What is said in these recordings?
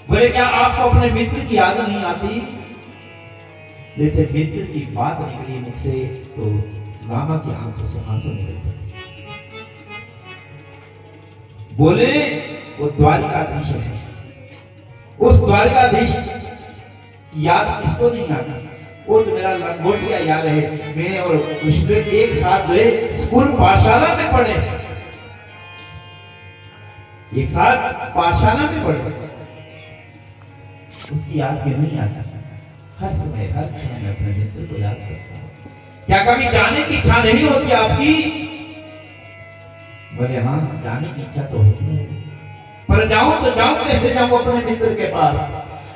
बोले क्या आपको अपने मित्र की याद नहीं आती? जैसे मित्र की बात निकली मुझसे तो सुदामा की आंखों से आंसू निकल पड़े। बोले वो द्वारिकाधीश है, उस द्वारिकाधीश की याद किसको नहीं आती? वो तो मेरा लंगोटिया याद है। मैं और कृष्ण एक साथ जो है स्कूल पाठशाला में पढ़े, एक साथ पाठशाला में पढ़े, उसकी याद क्यों नहीं आता? हर समय हर क्षण में अपने मित्र को याद करता हूं। क्या कभी जाने की इच्छा नहीं होती आपकी? बोले हाँ, जाने की इच्छा तो होती है, पर जाऊं तो जाऊं कैसे? जाऊं अपने मित्र के पास।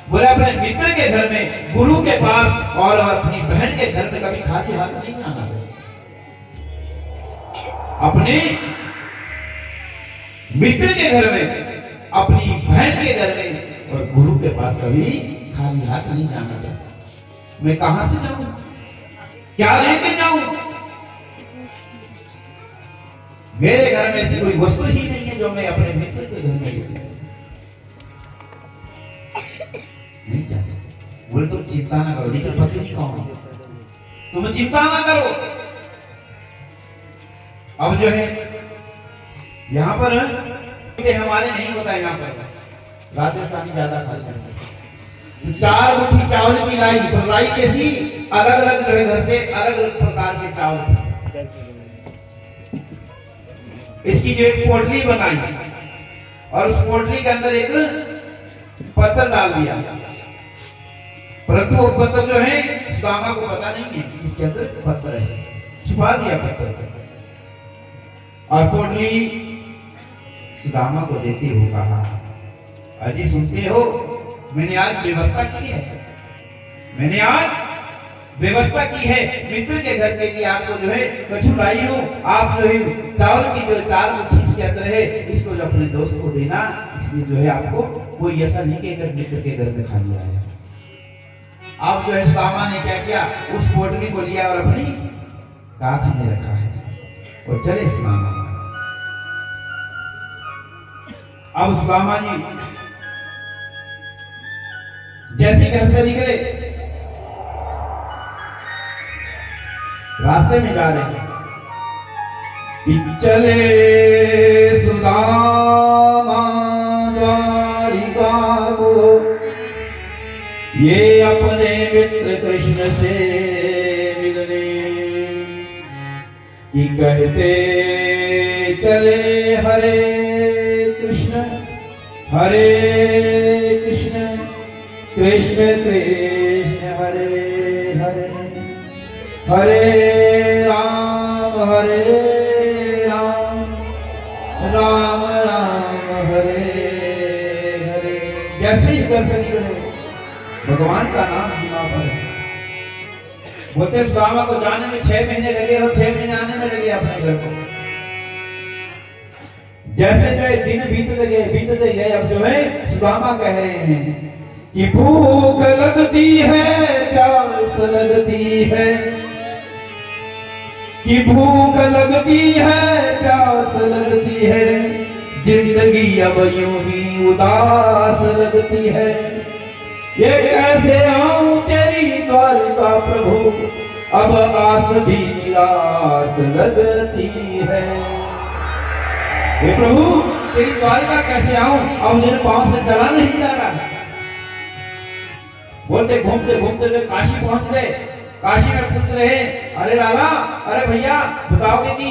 बोले अपने मित्र के घर में, गुरु के पास और अपनी बहन के घर में कभी खाली हाथ नहीं आना चाहिए। अपने मित्र के घर में, अपनी बहन के घर में और गुरु के पास कभी खाली हाथ नहीं जाना चाहिए। मैं कहां से जाऊं? क्या लेके जाऊं? मेरे घर में ऐसी कोई वस्तु ही नहीं है जो मैं अपने मित्र के घर में लेके नहीं जा सकता। बोले तुम चिंता ना करो, लेकिन पत्नी कौन है? तुम चिंता ना करो। अब जो है यहाँ पर हमारे नहीं होता है, यहाँ पर राजस्थानी ज्यादा खाते हैं। 4 मुट्ठी चावल की लाई, पर लाई कैसी? अलग अलग जो है घर से अलग अलग प्रकार के चावल थे। इसकी जो एक पोटली बनाई और उस पोटली के अंदर एक पत्थर डाल दिया, परंतु वो पत्थर जो है सुदामा को पता नहीं है इसके अंदर पत्थर है, छुपा दिया पत्थर और पोटली सुदामा को देते हुए कहा, अजी सुनते हो, मैंने आज व्यवस्था की है, मैंने आज व्यवस्था की है मित्र के घर के लिए आपको जो है कछु लाई हूं। आप जो है चावल की जो 4 मुट्ठी इसके अंदर है, इसको जो अपने दोस्त को देना, इसलिए जो है आपको कोई ऐसा नहीं कि अगर मित्र के घर में खा लिया है। आप जो है सुदामा ने क्या किया, उस पोटली को लिया और अपनी काख में रखा है और चले सुदामा। अब सुदामा जी जैसे घर से निकले, रास्ते में जा रहे हैं कि चले सुदामा द्वारिका को, ये अपने मित्र कृष्ण से मिलने, कि कहते चले हरे कृष्ण कृष्ण कृष्ण हरे हरे, हरे राम राम राम हरे हरे। जैसे ही घर से निकले भगवान का नाम जीवा पर। बोलते सुदामा को जाने में 6 महीने लगे और 6 महीने आने में लगे अपने घर को। जैसे जो दिन बीतते गए, अब जो है सुदामा कह रहे हैं कि भूख लगती है, प्यास लगती है, कि भूख लगती है, प्यास लगती है, जिंदगी अब यूं ही उदास लगती है, ये कैसे आऊं तेरी द्वारिका प्रभु, अब आस भी निराश लगती है। हे प्रभु तेरी द्वारिका कैसे आऊं, अब मेरे पांव से चला नहीं जा रहा। बोलते घूमते घूमते जो काशी पहुंच गए, काशी में पूछ रहे, अरे लाला, अरे भैया बताओगे कि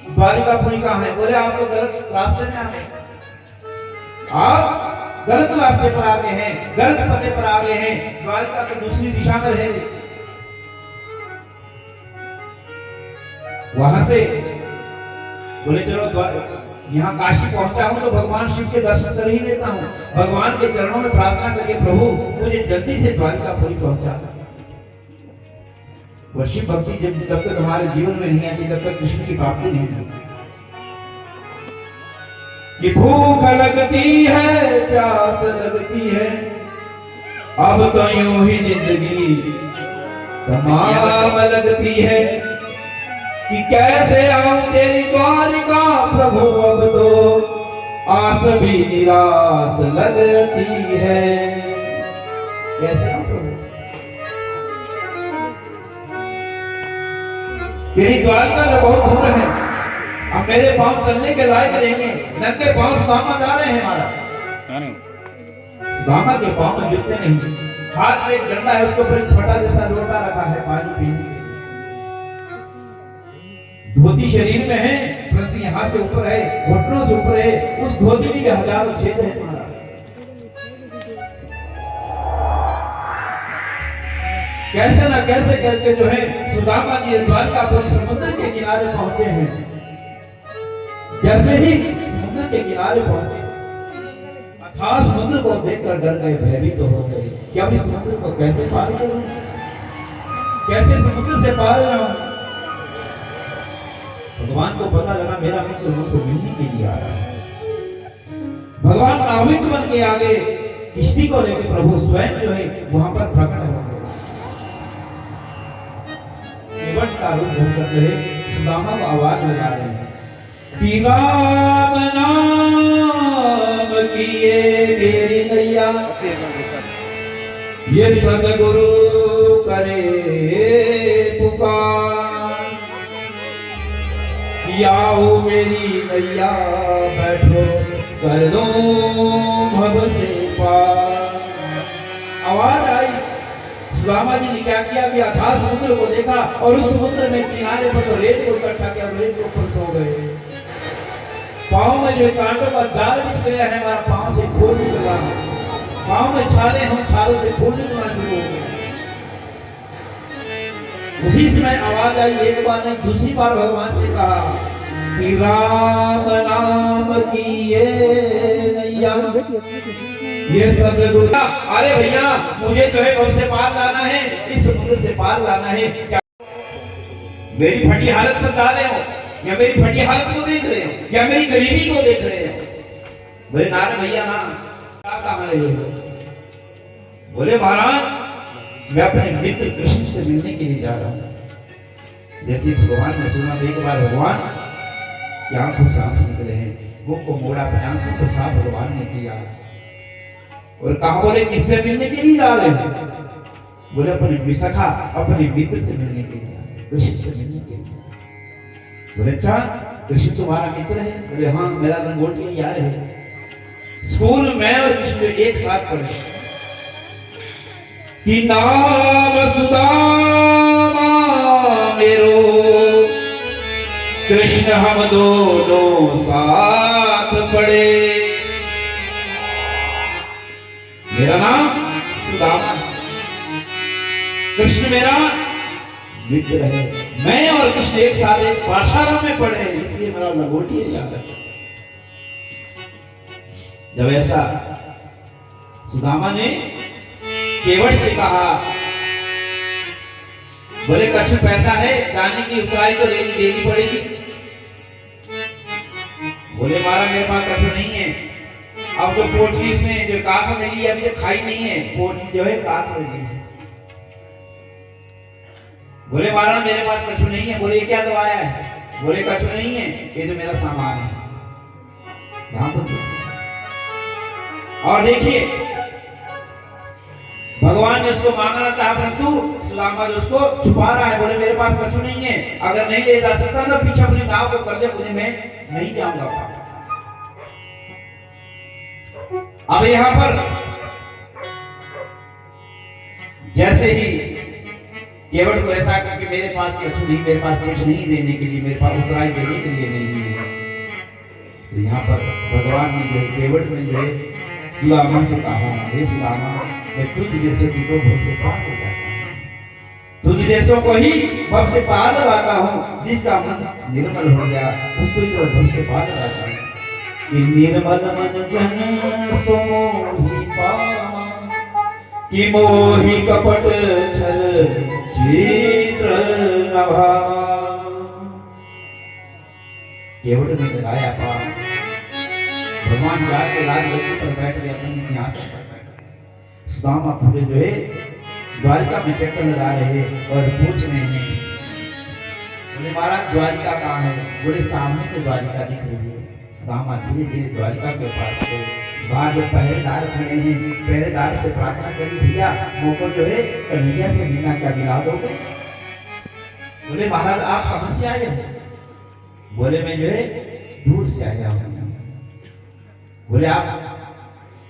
द्वारिकापुरी कहाँ है? बोले आप तो गलत रास्ते में आ गए, आप गलत रास्ते पर आ गए हैं, गलत पते पर आ गए हैं, द्वारिका तो दूसरी दिशा में है। वहां से बोले चलो यहाँ काशी पहुंचा हूं तो भगवान शिव के दर्शन कर ही लेता हूं, भगवान के चरणों में प्रार्थना करके प्रभु मुझे जल्दी से द्वारिकापुरी पहुंचा। वह शिव भक्ति जब तक हमारे जीवन में नहीं आती तब तक कृष्ण की प्राप्ति नहीं होती। कि भूख लगती है, प्यास लगती है, अब तो यूं ही जिंदगी तमाम लगती है, कि कैसे आऊं तेरी द्वारिका प्रभु, अब तो आस भी निराश लगती है। कैसे हो प्रभु? तेरी द्वारका तो बहुत दूर है, अब मेरे पांव चलने के लायक रहेंगे, नंगे पांव सुदामा जा रहे हैं हमारा। सुदामा के पांव में जूते नहीं, हाथ में एक डंडा है, उसके ऊपर एक फटा जैसा लोटा रखा है पानी पीने के लिए। धोती शरीर में है, परंतु यहाँ से ऊपर है, घुटनों से ऊपर है, उस धोती में भी हजारों छेद है तुम्हारा। कैसे ना कैसे करके जो है सुदामा जी द्वारकापुरी समुद्र के किनारे पहुंचे हैं। जैसे ही समुद्र के किनारे पहुंचे, अथाह समुद्र को देखकर डर गए, भयभीत तो हो गए कि अब इस समुद्र को कैसे पार करूं, कैसे समुद्र से पार जाऊं। भगवान को पता लगा मेरा मित्र मुझसे मिलने के लिए आ रहा है। भगवान नाविक बन के आगे किश्ती को लेकर प्रभु स्वयं जो है वहां पर प्रकट हो गए। केवट का रूप धरकर रहे सुदामा को आवाज लगा रहे हैं कि राम नाम किए मेरी नैया, ये सदगुरु करे पुकार, आओ मेरी नैया बैठो कर दो भव से पार। आवाज आई। सुदामा जी ने क्या किया कि अथाह समुद्र को देखा और उस समुद्र में किनारे पर तो रेत को इकट्ठा किया, रेत के ऊपर सो गए। पाँव में जो कांटों का जाल बिछ गया है, हमारा पाँव से फूल निकला, पाँव में छाले, हम छालों से फूल निकलना शुरू हो गए। उसी समय आवाज आई, एक बार नहीं दूसरी बार भगवान ने कहा कि राम नाम की ये नैया, ये सदगुरु। अरे भैया मुझे जो है भव से पार लाना है, इस समुद्र से पार लाना है। क्या मेरी फटी हालत पर जा रहे हो, या मेरी फटी हालत को देख रहे हो, या मेरी गरीबी को देख रहे हो? बोले नारायण भैया ना, क्या कहा रहे हो? बोले महाराज मैं अपने मित्र कृष्ण से मिलने के लिए जा रहा हूं। जैसे भगवान ने सुना, एक बार भगवान की आंखों से आंसू निकले हैं, मुख को मोड़ा, अपने आंसू को साफ भगवान ने किया और कहा, बोले किससे मिलने के लिए जा रहे हैं? बोले अपने विसखा, अपने मित्र से मिलने के लिए, कृष्ण से मिलने के लिए। बोले अच्छा कृष्ण तुम्हारा मित्र है? बोले हाँ, मेरा लंगोटी यार है, स्कूल में और कृष्ण एक साथ पढ़े कि नाम सुदामा मेरो, कृष्ण हम दोनों साथ पढ़े। मेरा नाम सुदामा, कृष्ण मेरा मित्र है, मैं और कृष्ण एक साथ एक पाठशाला में पढ़े, इसलिए मेरा लंगोटी याद है। जब ऐसा सुदामा ने केवट से कहा, बोले कछु पैसा है, जाने की उतराई तो देनी पड़ेगी। बोले महाराज मेरे पास कछु नहीं है, अब जो पोटली उसने जो काक मिली अभी तक खाई नहीं है, पोटली जो है काक मिली है। बोले महाराज मेरे पास कछु नहीं है। बोले क्या दवाया है? बोले कछु नहीं है, ये तो मेरा सामान है। और देखिए भगवान ने उसको मांगना चाहा, परंतु सुदामा जो उसको छुपा रहा है। बोले मेरे पास कछु नहीं है, अगर नहीं ले जा सकता ना पीछे अपनी नाव को कर दे, मुझे मैं नहीं जाऊंगा। अब यहाँ पर जैसे ही केवट को ऐसा करके मेरे पास कछु नहीं, मेरे पास कुछ नहीं देने के लिए, मेरे पास उतराई देने के लिए नहीं है, तो यहाँ पर भगवान ने जो है केवट ने जो है सुदामा से कहा, हे सुदामा मैं तुझ जैसे को भव से पार हो जाता हूँ, तुझ जैसों को ही भव से पार लगाता हूँ, जिसका मन निर्मल हो गया उसको ही तो भव से पार लगाता हूँ। कि निर्मल मन जन सो मोहि पावा, कि मोहि कपट छल चित्र न भावा। केवट ने लगाया पार, भगवान जाके राजगद्दी पर बैठ गए, अपने सिंहासन पर बैठ गए। सुदामा पूरे जो है द्वारिका में चक्कर लगा रहे और पूछ रहे हैं, बोले महाराज द्वारिका कहाँ है? बोले सामने तो द्वारिका दिख रही है, सुदामा धीरे धीरे द्वारिका के पास गए। बाहर जो पहरेदार खड़े हैं, पहरेदार से प्रार्थना करी, भैया मोको जो है कन्हैया से मिलना, क्या मिला दोगे? बोले महाराज आप कहां से आए हैं? बोले मैं जो है दूर से आया हूं। बोले आप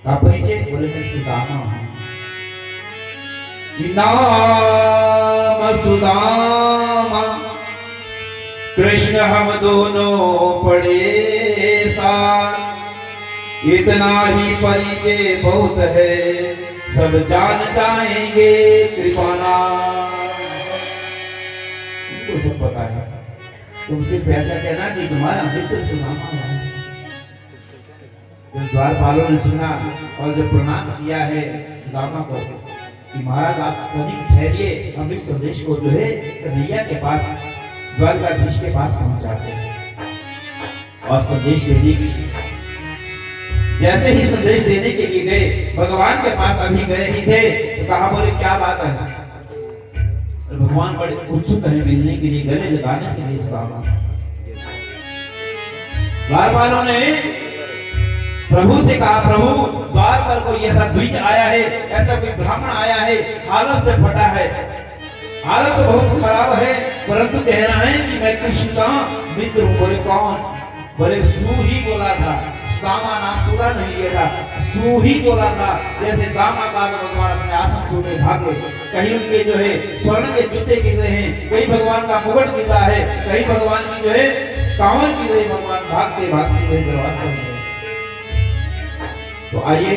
परिचय? बोले मैं सुदामा हूं। नाम सुदामा कृष्ण हम दोनों पड़े साथ, इतना ही परिचय बहुत है, सब जान जाएंगे कृपाना। तुमको सब पता है, तुम सिर्फ ऐसा कहना कि तुम्हारा मित्र सुदामा है। जब द्वारपालों ने सुना और जब प्रणाम किया है सुदामा को कि महाराज आप तनिक ठहरिए, हम इस संदेश को जो है कन्हैया के पास, द्वारकाधीश के पास पहुंचाते हैं। और संदेश देने की, जैसे ही संदेश देने के लिए गए, भगवान के पास अभी गए ही थे तो कहा, बोले क्या बात है? तो भगवान बड़े उत्सुक है मिलने के लिए, गले लगाने से नहीं सुदामा। द्वारपालों ने प्रभु से कहा, प्रभु द्वार पर कोई ऐसा द्विज आया है, ऐसा कोई ब्राह्मण आया है, हालत से फटा है, हालत तो बहुत खराब है, परंतु कह रहा है कि मैं कृष्ण का मित्र हूं। बोले कौन? बोले सू ही बोला था, सुदामा नाम पूरा नहीं लिया था, सू ही बोला था। जैसे दामा का भगवान अपने आसन से उठे भागे, कहीं उनके जो है स्वर्ण के जूते गिर रहे हैं, कहीं भगवान का मुकुट गिरा है, कहीं भगवान की जो है कांवर गिर रही, भगवान भागते भागते हुए दरबार पर। तो आइए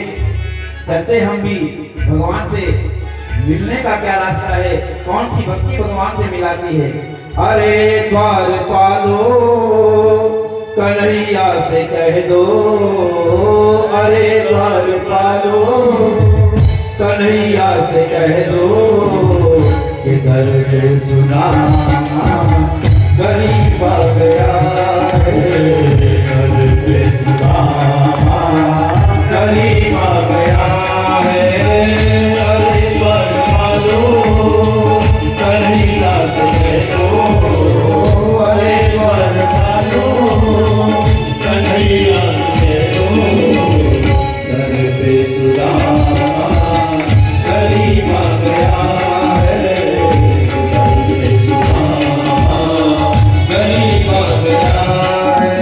चलते हम भी भगवान से मिलने का क्या रास्ता है, कौन सी भक्ति भगवान से मिलाती है। अरे द्वारपालो कन्हैया से कह दो, अरे द्वारपालो कन्हैया से कह दो कि दर्द सुना गरीब आ गया है, दर्द सुना गरीब आ गया है। अरे द्वारपालो कन्हैया से कह दो, अरे द्वारपालो कन्हैया से कह दो, दर्द सुना गरीब आ गया है, दर्द सुना गरीब आ गया है।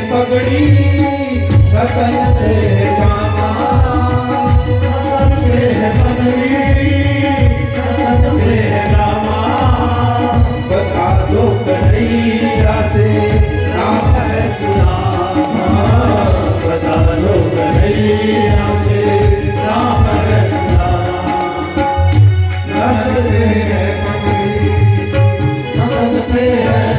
पगड़ी रतन पे जामा, रतन पे पगड़ी रतन पे जामा, बता दो कन्हैया से नाम है सुदामा, बता दो कन्हैया से नाम है सुदामा। रतन पे पगड़ी रतन पे जामा,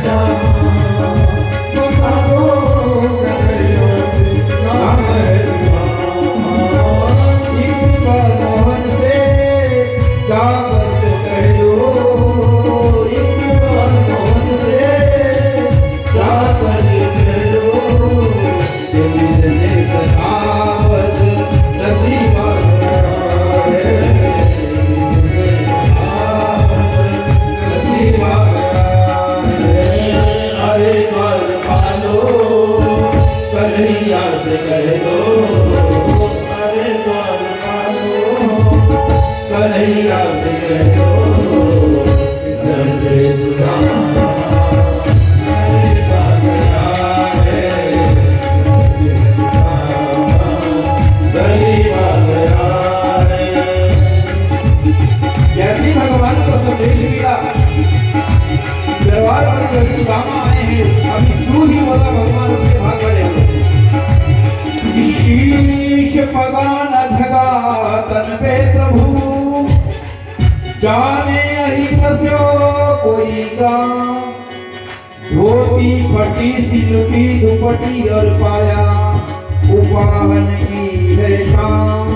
कन्हैया से कह दो, दर्द सुना गरीब आ गया है, गरीब आ गया है। जैसे भगवान को संदेश मिला, दरबार पर जो सुदामा आए हैं, अभी शुरू ही बोला भगवान उनके भाग पड़े। शीश पगान धगा तन पे प्रभु, जाने अहि कसो कोई गाँव, धोती फटी सिलुटी दुपटी और पाया उपाहन की है शाम।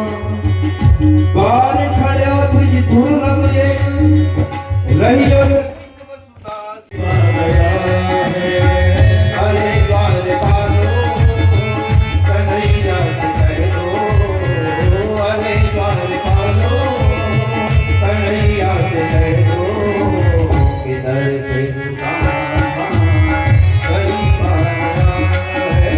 द्वार खड़ो तुझ दुर्लभ एक रहियो अरे द्वार पालो कन्हैया से कह दो अरे द्वार पालो कन्हैया से कह दो किधर पे सुदामा गरीब आया है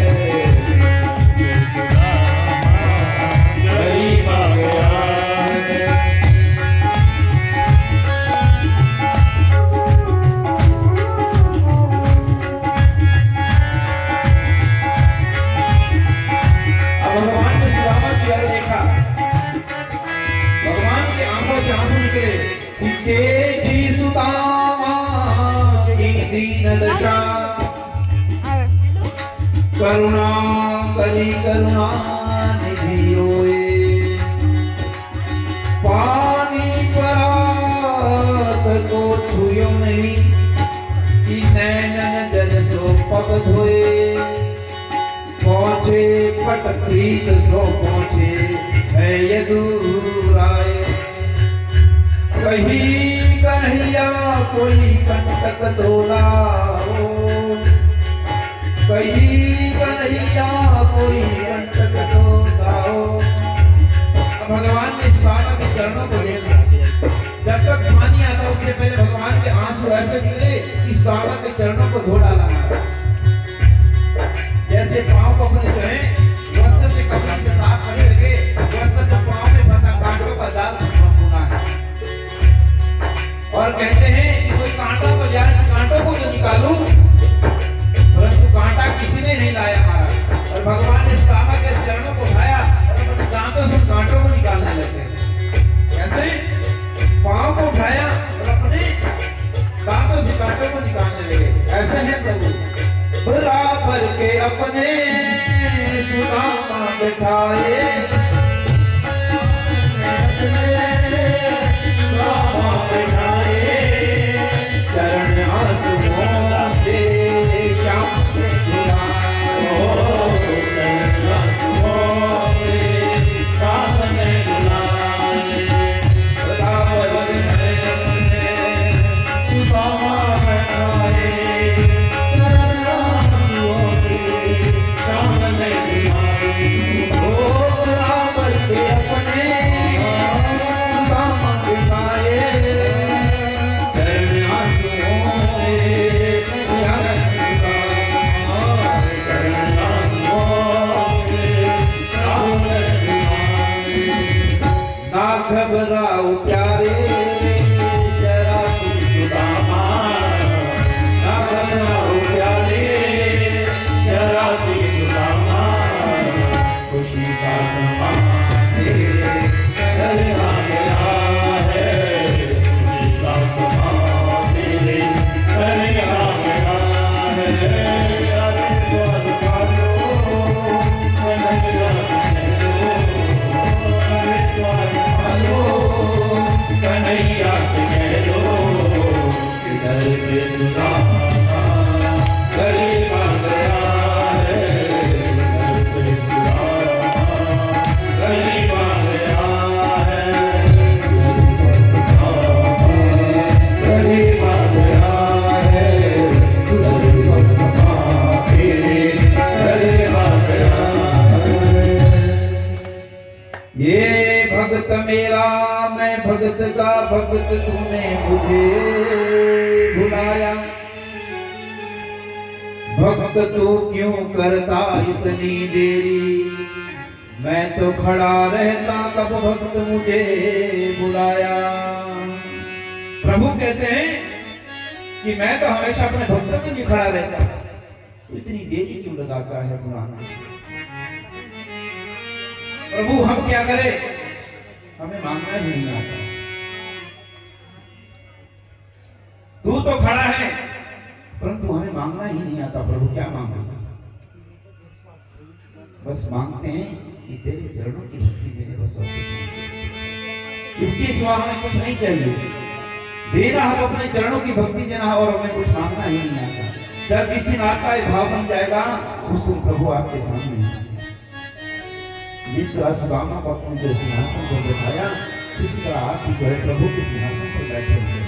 गरीब आ गया है। अब भगवान ने सुदामा की ओर देखा, भगवान के आंखों से आंसू निकले। पीछे जी सुदामा की दीन दशा करुणा करी करुणा निधि होए पानी परात को छुयो नहीं कि नैनन जन सो पग धोए पहुंचे पट प्रीत सो पहुंचे है यदुराय कहीं कन्हैया कोई कंटक तोला हो कहीं कन्हैया कोई कंटक तोला हो। अब भगवान ने सुदामा के चरणों को ले लिया। जब तक पानी आता उससे पहले भगवान के आंसू ऐसे गिरे कि सुदामा के चरणों को धो डाला। जैसे पांव को अपने जो है वस्त्र से कपड़े से साफ करने लगे, वस्त्र से पांव में फंसा कांटों का जाल होना है। और कहते हैं कि कोई कांटा को जाए कांटों को तो निकालूं, परंतु कांटा किसी ने नहीं लाया महाराज। और भगवान ने सुदामा के चरणों को उठाया और अपने दांतों से कांटों को निकालने लगे। कैसे? पांव को उठाया और अपने दांतों से कांटों को निकालने लगे। ऐसे है प्रभु बराबर के अपने सुदामा बैठाए चरण आंसुओं से श्याम से धुलाओ चरण आंसुओं से श्याम ने धुलाए बराबर के अपने सुदामा बैठाए चरण आंसुओं से श्याम ने धुलाए ओ बराबर के अपने सुदामा बैठाए घबराओ प्यारे जरा तुम सुदामा ना घबराओ प्यारे जरा तुम सुदामा खुशी का समा तेरे घर आ गया है खुशी का समा तेरे घर आ गया है अरे द्वार पालो कन्हैया से कन्हैया से कह दो किधर पे सुदामा गरीब आ गया है किधर पे सुदामा गरीब आ गया है गरीब आ गया है गरीब आ गया ये भक्त मेरा मैं भक्त का भक्त तूने मुझे भुलाया भक्त तू क्यों करता इतनी देरी मैं तो खड़ा रहता कब भक्त मुझे बुलाया। प्रभु कहते हैं कि मैं तो हमेशा अपने भक्तों के लिए खड़ा रहता तो इतनी देरी क्यों लगाता है बुलाना। प्रभु हम क्या करें, हमें मांगना ही नहीं आता। तू तो खड़ा है परंतु हमें मांगना ही नहीं आता। प्रभु क्या मांगेगा, बस मांगते हैं कि तेरे चरणों की भक्ति मेरे बस और कुछ नहीं। इसके सिवा हमें कुछ नहीं चाहिए। देना हम अपने चरणों की भक्ति देना और हमें कुछ मांगना ही नहीं आता। जब जिस दिन आपका ये भाव बन जाएगा उस दिन प्रभु आपके सामने जिस तरह सुदामा को अपने जो सिंहासन पर बैठाया किसी तरह आप जो है प्रभु के सिंहासन पर बैठे हुए